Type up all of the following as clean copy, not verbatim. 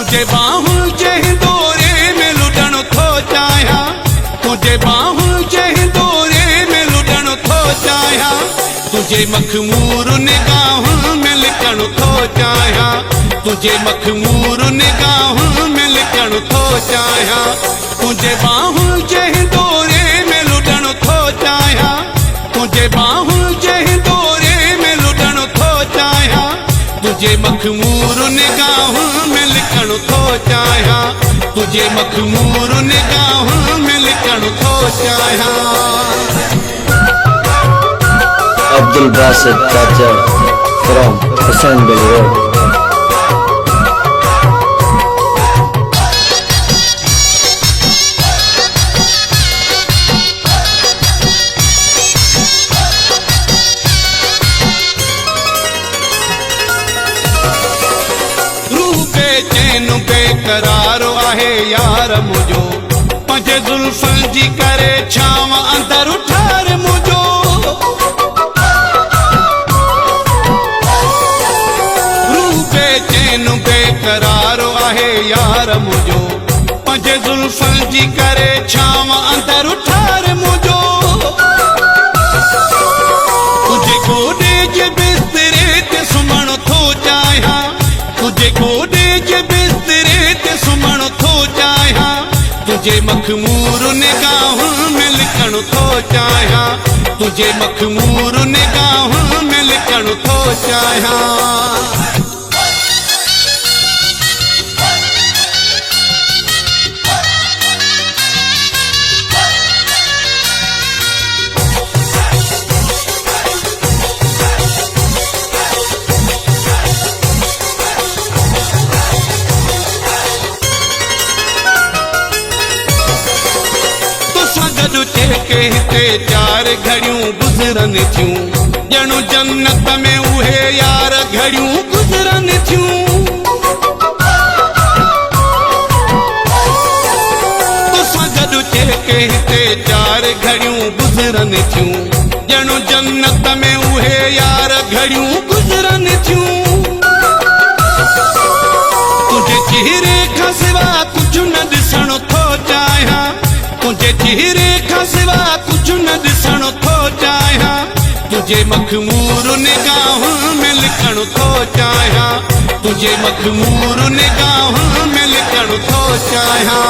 तुझे बाहुं जे दौरे में लुटण थो चाहियां, तुझे बाहुं जे दौरे में लुटण थो चाहियां, तुझे मखमूर निगाहों में लिकण थो चाहियां, तुझे मखमूर निगाहों में लिकण थो चाहियां, तुझे बाहुं जे दौरे में लुटण थो चाहियां, तुझे बाहुं जे दौरे में लुटण थो चाहियां, तुझे मखमूर निगाहों में लिकण थो चाहियां, तुझे मखमूर निगाहों में लिकण थो चाहियां। Abdul Basit Chacha from Hussainville Road. चैन बेकरारो आहे यार मुझो, पंजे जुल्फन जी करे छाव अंदर उठार मुझो, रूपे चैन बेकरारो आहे यार मुझो, पंजे जुल्फन जी करे छाव अंदर उठार मुझो, तुझे गोडे जे बिस्तरे ते सुमण थो चाहियां, तुझे गोडे जे बिस्तरे ते सुमण थो चाहियां, तुझे मखमूर निगाहों में लिकण थो चाहियां, तुझे मखमूर निगाहों में लिकण थो चाहियां। कहते चार घड़ियों गुजरन थियूं, ॼणु जन्नत में उहे यार घड़ियों गुजरन थियूं, तुसां गॾु कहते चार घड़ियों गुजरन थियूं, ॼणु जन्नत में उहे यार घड़ियों गुजरन थियूं, तुझे चेहरे खां सिवा कुझु न ॾिसण थो चाहियां, तुझे चेहरे खां सिवा कुछ न ॾिसण थो चाहियां, तुझे मखमूर निगाहों में लिकण थो चाहियां, तुझे मखमूर निगाहों में लिकण थो चाहियां।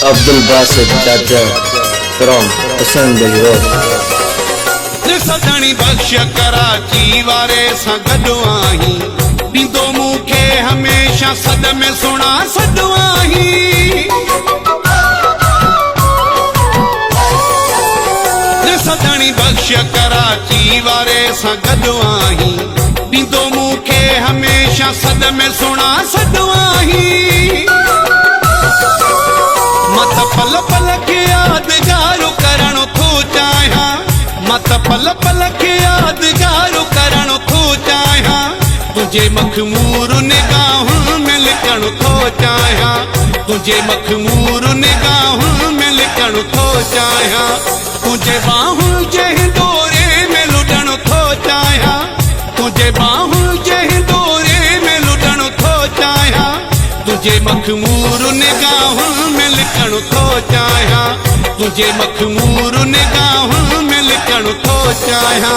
Abdul Basit Chacha from Hussainville Road. सदणी बख्श कराची वारे सां गॾु आहीं, ॾींदो मूंखे हमेशा सद में सुणा सॾु आहीं, सदणी बख्श कराची वारे सां गॾु आहीं, ॾींदो मूंखे हमेशा सद में सुणा सॾु आहीं, मत पल पल खे यादगार करण थो चाहियां, मत पल पल खे यादगार करण थो चाहियां, तुझे मखमूर निगाहों में लिकण थो चाहियां, तुझे मखमूर निगाहों में लिकण थो चाहियां, तुझे बाहुं जे दौरे में लुटण थो चाहियां, तुझे बाहुं जे दौरे में लुटण थो चाहियां, तुझे मखमूर निगाहों में लिकण थो चाहियां, तुझे मखमूर निगाहों में लिकण थो चाहियां।